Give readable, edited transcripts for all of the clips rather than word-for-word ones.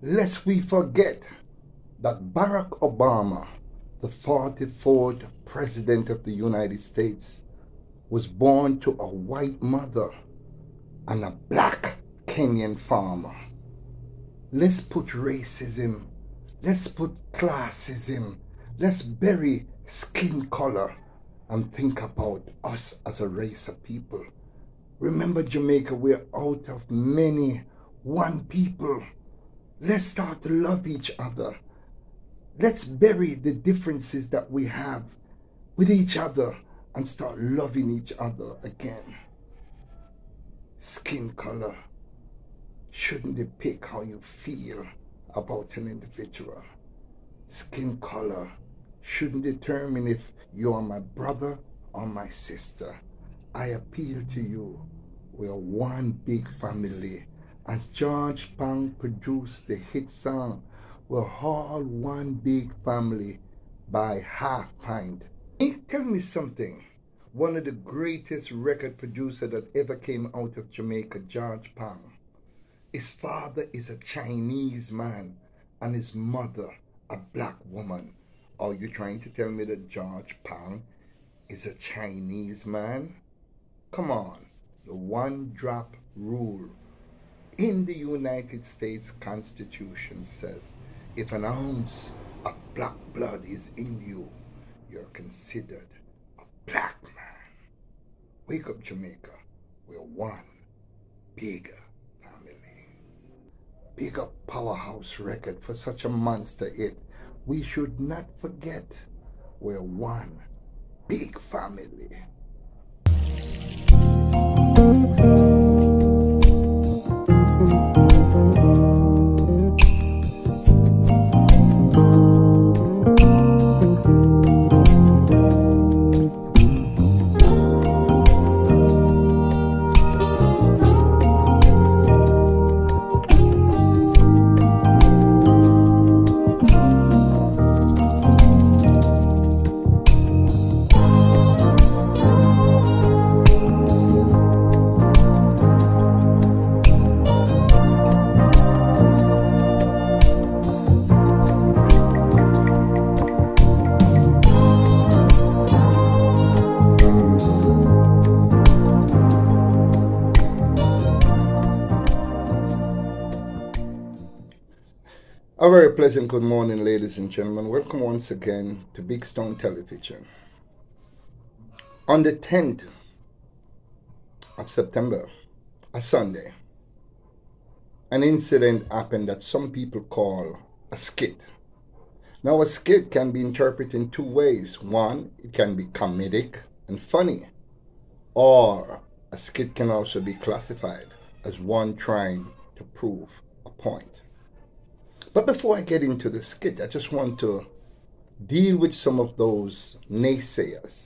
Lest we forget that Barack Obama, the 44th President of the United States, was born to a white mother and a black Kenyan farmer. Let's put racism, let's put classism, let's bury skin color and think about us as a race of people. Remember, Jamaica, we're out of many, one people. Let's start to love each other. Let's bury the differences that we have with each other and start loving each other again. Skin color shouldn't depict how you feel about an individual. Skin color shouldn't determine if you are my brother or my sister. I appeal to you. We are one big family. As George Pang produced the hit song, we're all one big family by Half Pint. Tell me something. One of the greatest record producers that ever came out of Jamaica, George Pang. His father is a Chinese man and his mother a black woman. Are you trying to tell me that George Pang is a Chinese man? Come on. The one-drop rule in the United States Constitution says if an ounce of black blood is in you, you're considered a black man. Wake up, Jamaica. We're one big family. Big up Powerhouse Record for such a monster hit. We should not forget we're one big family. A very pleasant good morning, ladies and gentlemen. Welcome once again to Big Stone Television. On the 10th of September, a Sunday, an incident happened that some people call a skit. Now, a skit can be interpreted in two ways. One, it can be comedic and funny, or a skit can also be classified as one trying to prove a point. But before I get into the skit, I just want to deal with some of those naysayers.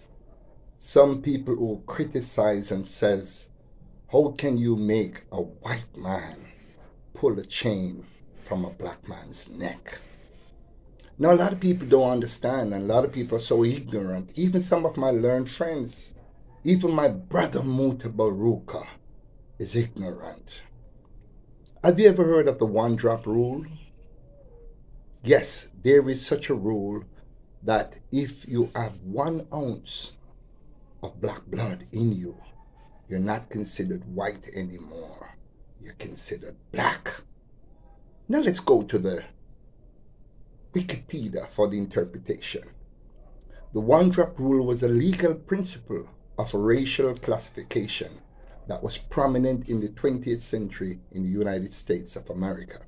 Some people who criticize and says, how can you make a white man pull a chain from a black man's neck? Now, a lot of people don't understand, and a lot of people are so ignorant. Even some of my learned friends, even my brother Muta Baruka is ignorant. Have you ever heard of the one-drop rule? Yes, there is such a rule that if you have 1 ounce of black blood in you, you're not considered white anymore. You're considered black. Now let's go to the Wikipedia for the interpretation. The one-drop rule was a legal principle of racial classification that was prominent in the 20th century in the United States of America.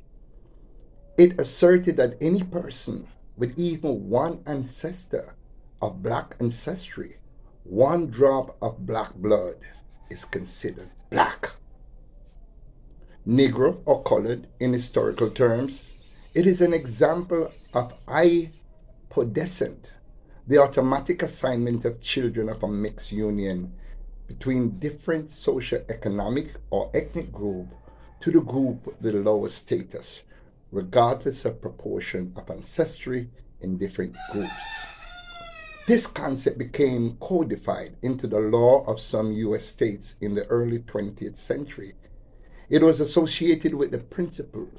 It asserted that any person with even one ancestor of black ancestry, 1 drop of black blood, is considered black. Negro or colored in historical terms, it is an example of hypodescent, the automatic assignment of children of a mixed union between different socioeconomic or ethnic group to the group with the lowest status, regardless of proportion of ancestry in different groups. This concept became codified into the law of some U.S. states in the early 20th century. It was associated with the principle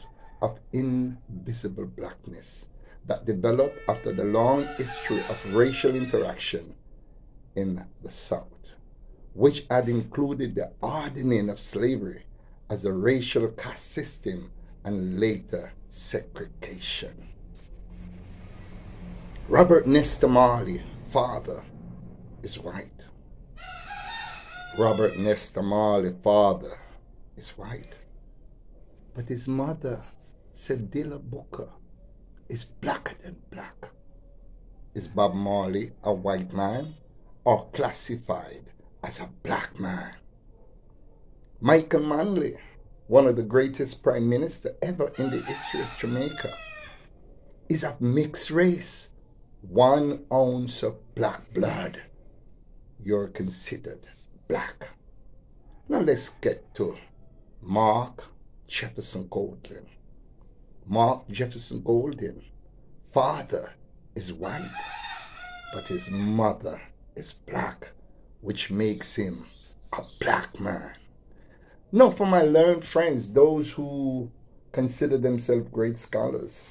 of invisible blackness that developed after the long history of racial interaction in the South, which had included the hardening of slavery as a racial caste system and later segregation. Robert Nesta Marley, father, is white. Robert Nesta Marley, father, is white. But his mother, Cedilla Booker, is blacker than black. Is Bob Marley a white man or classified as a black man? Michael Manley, one of the greatest prime ministers ever in the history of Jamaica, is of mixed race. 1 ounce of black blood, you're considered black. Now let's get to Mark Jefferson Golden. Mark Jefferson Golden, father is white, but his mother is black, which makes him a black man. Now for my learned friends, those who consider themselves great scholars,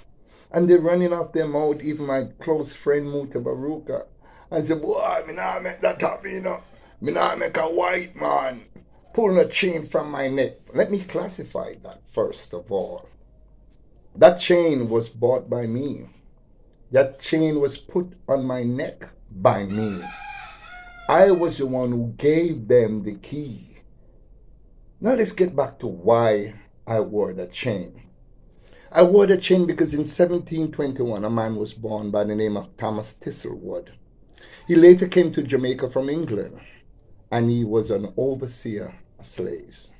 and they're running off their mouth, even my close friend Muta Baruka, and say, boy, me not make that happen, you know. Me not make a white man pulling a chain from my neck. Let me classify that first of all. That chain was bought by me. That chain was put on my neck by me. I was the one who gave them the key. Now let's get back to why I wore that chain. I wore the chain because in 1721 a man was born by the name of Thomas Thistlewood. He later came to Jamaica from England, and he was an overseer of slaves.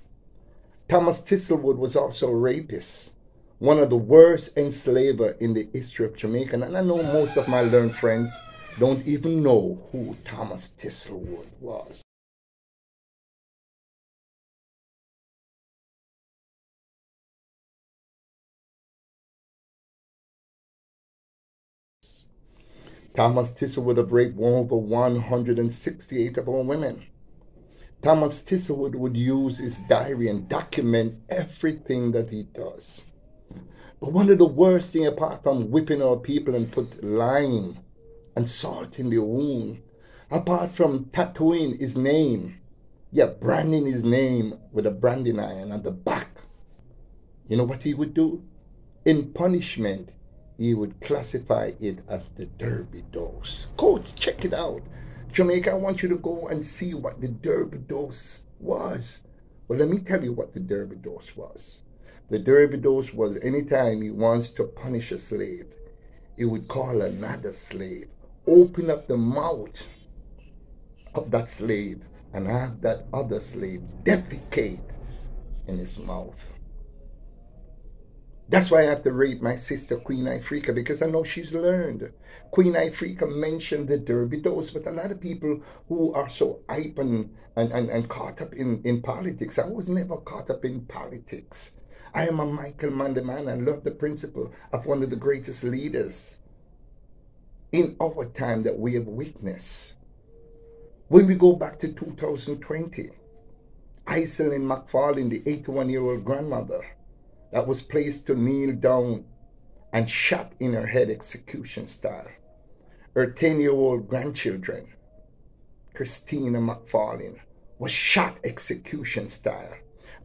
Thomas Thistlewood was also a rapist, one of the worst enslaver in the history of Jamaica, and I know most of my learned friends don't even know who Thomas Thistlewood was. Thomas Thistlewood have raped over 168 of our women. Thomas Thistlewood would use his diary and document everything that he does. But one of the worst things, apart from whipping our people and put lime and salt in the wound, apart from tattooing his name, branding his name with a branding iron on the back, you know what he would do? In punishment, he would classify it as the Derby dose. Coach, check it out. Jamaica, I want you to go and see what the Derby dose was. Well, let me tell you what the Derby dose was. The Derby dose was anytime he wants to punish a slave, he would call another slave, open up the mouth of that slave, and have that other slave defecate in his mouth. That's why I have to rate my sister Queen Ifrika, because I know she's learned. Queen Ifrika mentioned the Derby dose, but a lot of people who are so hype and caught up in politics, I was never caught up in politics. I am a Michael Manley man. I love the principle of one of the greatest leaders in our time that we have witnessed. When we go back to 2020, Iselin McFarlane, the 81-year-old grandmother, that was placed to kneel down and shot in her head execution style. Her 10-year-old grandchildren, Christina McFarlane, was shot execution style.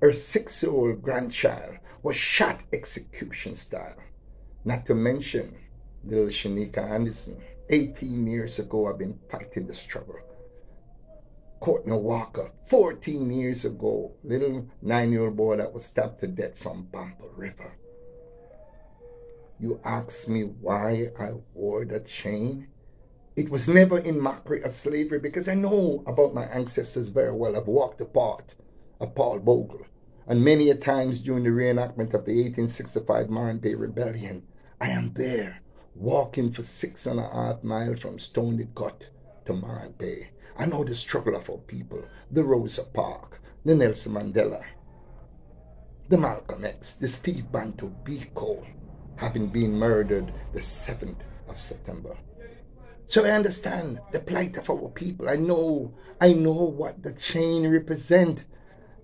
Her 6-year-old grandchild was shot execution style. Not to mention little Shanika Anderson. 18 years ago, I've been fighting the struggle. Courtney Walker, 14 years ago, little 9-year-old boy that was stabbed to death from Bampa River. You ask me why I wore that chain? It was never in mockery of slavery, because I know about my ancestors very well. I've walked the path of Paul Bogle, and many a times during the reenactment of the 1865 Marine Bay Rebellion, I am there, walking for 6.5 miles from Stony Gut to Marine Bay. I know the struggle of our people, the Rosa Parks, the Nelson Mandela, the Malcolm X, the Steve Bantu Biko, having been murdered the 7th of September. So I understand the plight of our people. I know what the chain represents.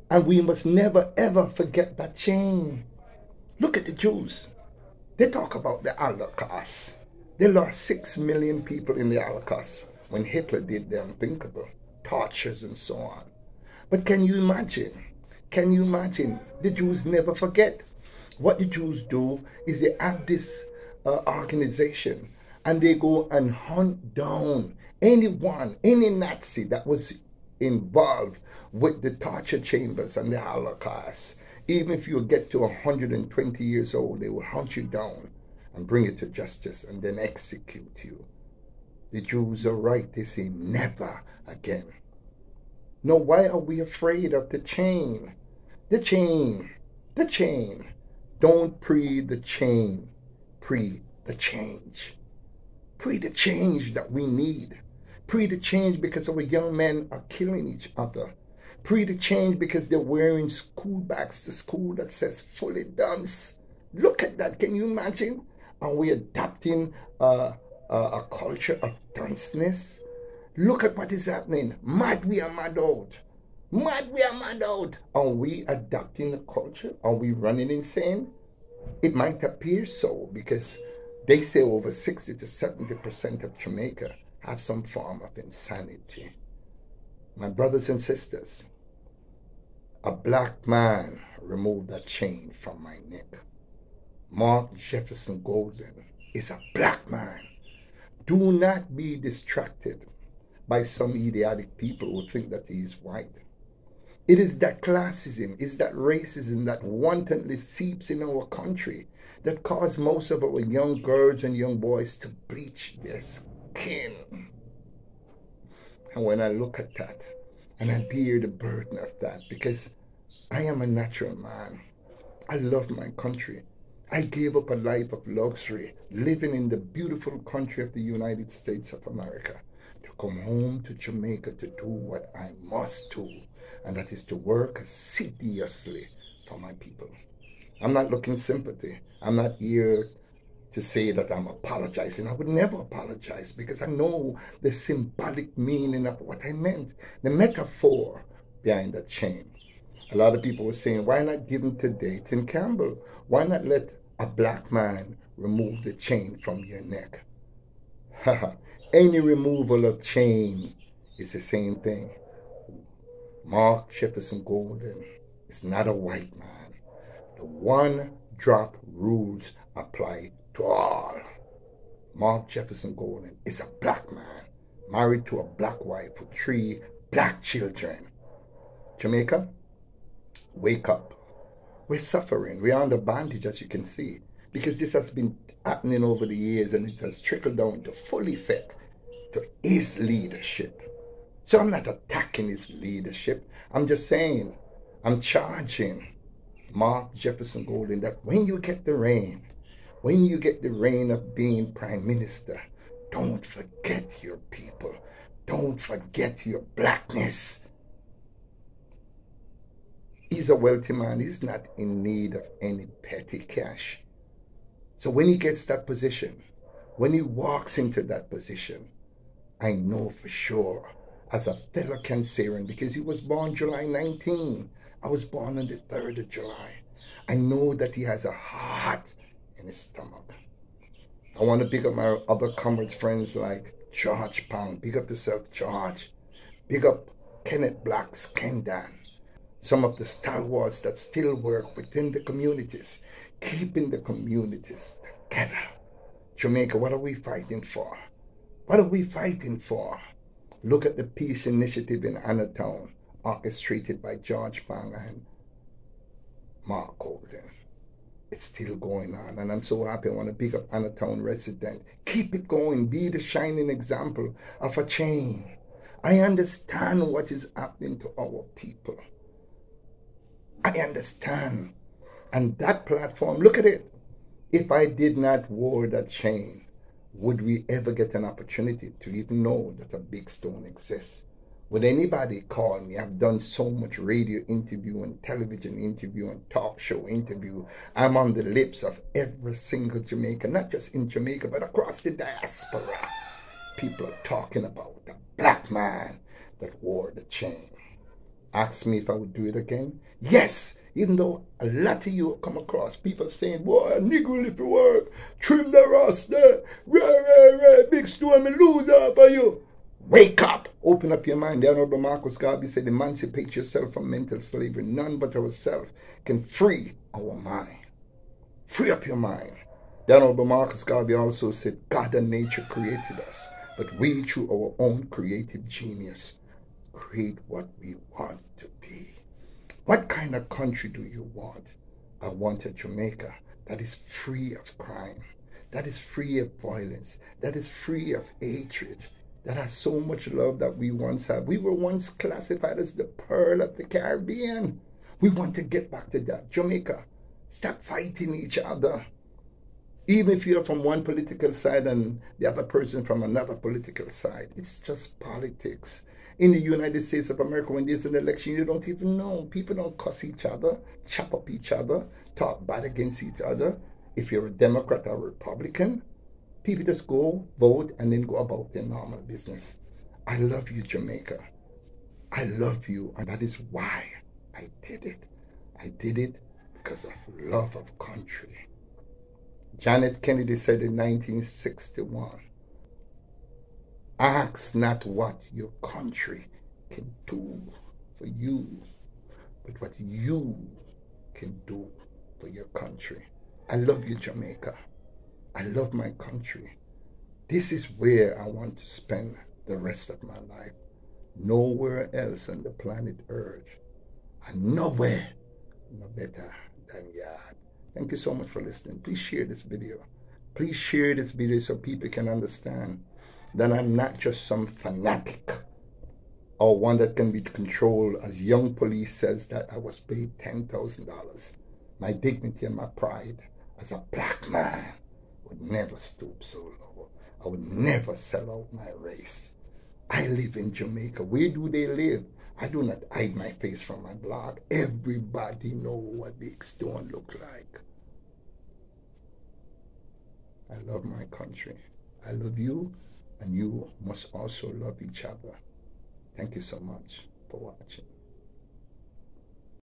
And we must never ever forget that chain. Look at the Jews. They talk about the Holocaust. They lost 6 million people in the Holocaust when Hitler did the unthinkable, tortures and so on. But can you imagine? Can you imagine? The Jews never forget. What the Jews do is they have this organization, and they go and hunt down anyone, any Nazi that was involved with the torture chambers and the Holocaust. Even if you get to 120 years old, they will hunt you down and bring you to justice and then execute you. The Jews are right. They say never again. Now, why are we afraid of the chain? The chain. The chain. Don't pre the chain. Pre the change. Pre the change that we need. Pre the change because our young men are killing each other. Pre the change because they're wearing school bags to school that says fully dunce. Look at that. Can you imagine? Are we adopting a culture of dunceness? Look at what is happening. Mad we are mad out. Mad we are mad out. Are we adopting a culture? Are we running insane? It might appear so because they say over 60 to 70% of Jamaica have some form of insanity. My brothers and sisters, a black man removed that chain from my neck. Mark Jefferson Golden is a black man. Do not be distracted by some idiotic people who think that he is white. It is that classism, it's that racism that wantonly seeps in our country that cause most of our young girls and young boys to bleach their skin. And when I look at that, and I bear the burden of that, because I am a natural man. I love my country. I gave up a life of luxury, living in the beautiful country of the United States of America, to come home to Jamaica to do what I must do, and that is to work assiduously for my people. I'm not looking sympathy. I'm not here to say that I'm apologizing. I would never apologize because I know the symbolic meaning of what I meant, the metaphor behind that chain. A lot of people were saying, why not give him to Dayton Campbell? Why not let a black man remove the chain from your neck? Any removal of chain is the same thing. Mark Jefferson Golden is not a white man. The one-drop rules apply to all. Mark Jefferson Golden is a black man, married to a black wife with 3 black children. Jamaica, wake up. We're suffering. We're under bondage, as you can see, because this has been happening over the years, and it has trickled down to full effect to his leadership. So I'm not attacking his leadership. I'm just saying, I'm charging Mark Jefferson Golden that when you get the reign, when you get the reign of being prime minister, don't forget your people. Don't forget your blackness. He's a wealthy man. He's not in need of any petty cash. So when he gets that position, when he walks into that position, I know for sure, as a fellow Cancerian, because he was born July 19, I was born on the 3rd of July. I know that he has a heart in his stomach. I want to pick up my other comrades, friends like George Pang. Big up yourself, George. Big up Kenneth Black's Kendan. Some of the stalwarts that still work within the communities, keeping the communities together. Jamaica, what are we fighting for? What are we fighting for? Look at the peace initiative in Anatown, orchestrated by George Pang and Mark Golden. It's still going on, and I'm so happy. I want to pick up Anatown resident. Keep it going. Be the shining example of a change. I understand what is happening to our people. I understand. And that platform, look at it. If I did not wear that chain, would we ever get an opportunity to even know that a big stone exists? Would anybody call me? I've done so much radio interview and television interview and talk show interview. I'm on the lips of every single Jamaican, not just in Jamaica, but across the diaspora. People are talking about the black man that wore the chain. Ask me if I would do it again. Yes, even though a lot of you come across people saying, boy, a Negro live to work, trim the roster, big storm and lose out for you. Wake up, open up your mind. The Honorable Marcus Garvey said, emancipate yourself from mental slavery. None but ourselves can free our mind. Free up your mind. The Honorable Marcus Garvey also said, God and nature created us, but we, through our own creative genius, create what we want to be. What kind of country do you want? I want a Jamaica that is free of crime, that is free of violence, that is free of hatred, that has so much love that we once had. We were once classified as the pearl of the Caribbean. We want to get back to that. Jamaica, stop fighting each other. Even if you're from one political side and the other person from another political side, it's just politics. In the United States of America, when there's an election, you don't even know. People don't cuss each other, chop up each other, talk bad against each other. If you're a Democrat or a Republican, people just go vote and then go about their normal business. I love you, Jamaica. I love you, and that is why I did it. I did it because of love of country. Janet Kennedy said in 1961, ask not what your country can do for you, but what you can do for your country. I love you, Jamaica. I love my country. This is where I want to spend the rest of my life. Nowhere else on the planet Earth, and nowhere no better than God. Thank you so much for listening. Please share this video. Please share this video so people can understand that I'm not just some fanatic or one that can be controlled. As Young Police says, that I was paid $10,000. My dignity and my pride as a black man would never stoop so low. I would never sell out my race. I live in Jamaica. Where do they live? I do not hide my face from my blog. Everybody know what Big Stone look like. I love my country. I love you, and you must also love each other. Thank you so much for watching.